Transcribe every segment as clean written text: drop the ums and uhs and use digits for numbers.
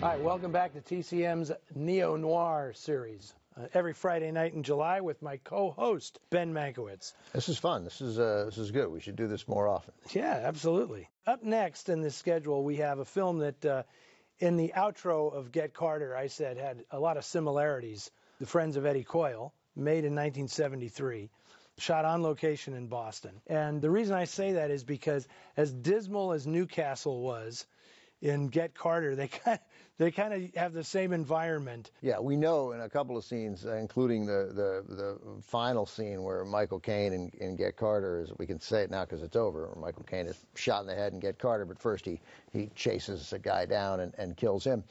Hi, welcome back to TCM's Neo-Noir series. Every Friday night in July with my co-host, Ben Mankiewicz. This is fun. This is good. We should do this more often. Yeah, absolutely. Up next in this schedule, we have a film that in the outro of Get Carter, I said had a lot of similarities. The Friends of Eddie Coyle, made in 1973. Shot on location in Boston. And the reason I say that is because as dismal as Newcastle was in Get Carter, they kind of have the same environment. Yeah, we know in a couple of scenes, including the final scene where Michael Caine in Get Carter, we can say it now because it's over, where Michael Caine is shot in the head in Get Carter, but first he chases a guy down and kills him.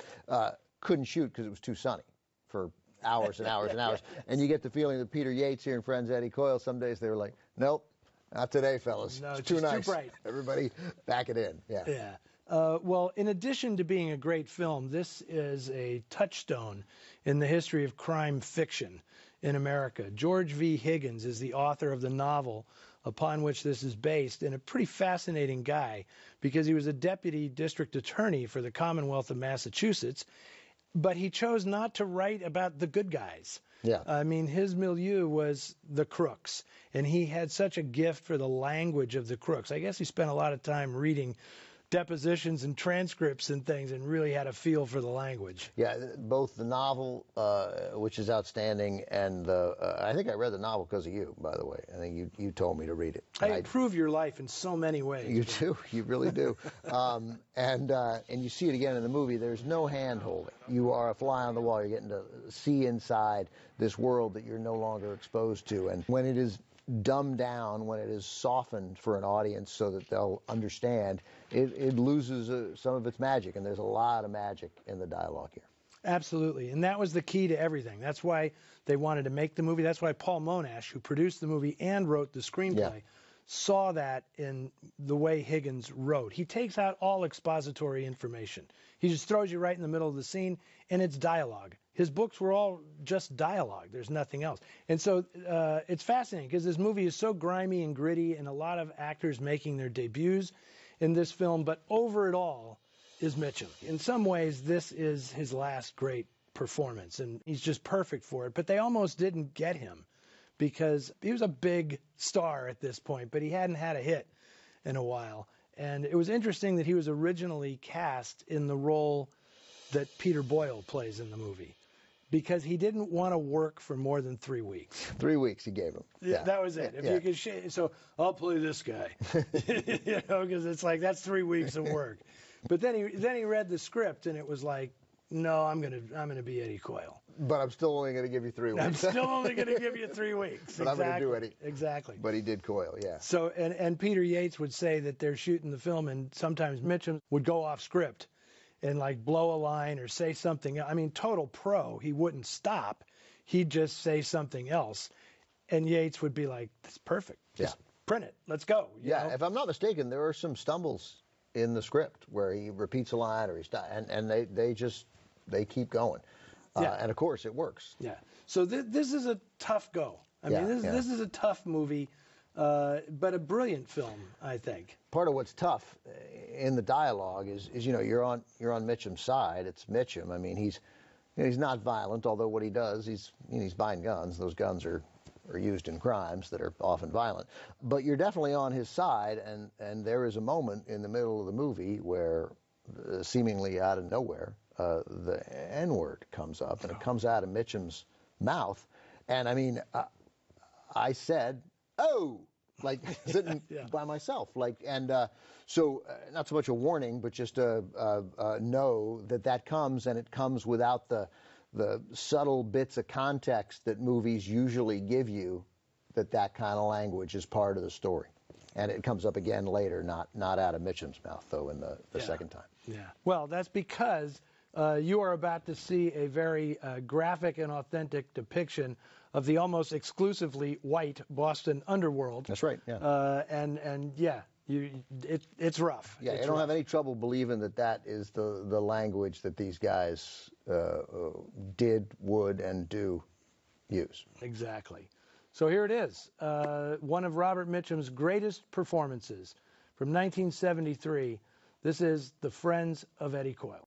Couldn't shoot because it was too sunny for hours and hours and hours. Yes. And you get the feeling that Peter Yates here in Friends Eddie Coyle, some days they were like, nope, not today, fellas. No, it's too nice. Too bright. Everybody back it in. Yeah. Yeah. Well, in addition to being a great film, this is a touchstone in the history of crime fiction in America. George V. Higgins is the author of the novel upon which this is based, and a pretty fascinating guy because he was a deputy district attorney for the Commonwealth of Massachusetts, but he chose not to write about the good guys. Yeah. I mean, his milieu was the crooks, and he had such a gift for the language of the crooks. I guess he spent a lot of time reading depositions and transcripts and things and really had a feel for the language. Yeah, both the novel, which is outstanding, and I think I read the novel because of you, by the way. I think you told me to read it. I improve your life in so many ways. You do. You really do. And you see it again in the movie. There's no hand-holding. You are a fly on the wall. You're getting to see inside this world that you're no longer exposed to. And when it is dumbed down, when it is softened for an audience so that they'll understand, it loses some of its magic, and there's a lot of magic in the dialogue here. Absolutely, and that was the key to everything. That's why they wanted to make the movie. That's why Paul Monash, who produced the movie and wrote the screenplay, saw that in the way Higgins wrote. He takes out all expository information. He just throws you right in the middle of the scene, and it's dialogue. His books were all just dialogue. There's nothing else. And so it's fascinating because this movie is so grimy and gritty, and a lot of actors making their debuts in this film, but over it all is Mitchum. In some ways, this is his last great performance, and he's just perfect for it. But they almost didn't get him because he was a big star at this point, but he hadn't had a hit in a while. And it was interesting that he was originally cast in the role that Peter Boyle plays in the movie, because he didn't want to work for more than 3 weeks. 3 weeks he gave him. Yeah, that was it. If you could so I'll play this guy, because it's like that's 3 weeks of work. But then he read the script, and it was like, no, I'm gonna be Eddie Coyle. But I'm still only gonna give you 3 weeks. I'm still only gonna give you 3 weeks. But exactly. I'm gonna do Eddie. Exactly. But he did Coyle, yeah. So and Peter Yates would say that they're shooting the film, and sometimes Mitchum would go off script and like blow a line or say something. I mean, total pro. He wouldn't stop. He'd just say something else. And Yates would be like, that's perfect. Just print it. Let's go. You know? If I'm not mistaken, there are some stumbles in the script where he repeats a line or and they keep going. And of course it works. Yeah. So this is a tough go. I mean, this is a tough movie. But a brilliant film, I think. Part of what's tough in the dialogue is you're on Mitchum's side. It's Mitchum. I mean, he's not violent, although what he does, he's buying guns. Those guns are used in crimes that are often violent. But you're definitely on his side, and there is a moment in the middle of the movie where, seemingly out of nowhere, the N-word comes up, and it comes out of Mitchum's mouth. And I mean, I said, oh, like sitting by myself, so not so much a warning, but just know that comes, and it comes without the subtle bits of context that movies usually give you, that kind of language is part of the story, and it comes up again later, not out of Mitchum's mouth though in the second time. Yeah. Well, that's because you are about to see a very graphic and authentic depiction of the almost exclusively white Boston underworld. That's right. Yeah. It's rough. Yeah, I don't have any trouble believing that is the language that these guys did, would, and do use. Exactly. So here it is, one of Robert Mitchum's greatest performances from 1973. This is The Friends of Eddie Coyle.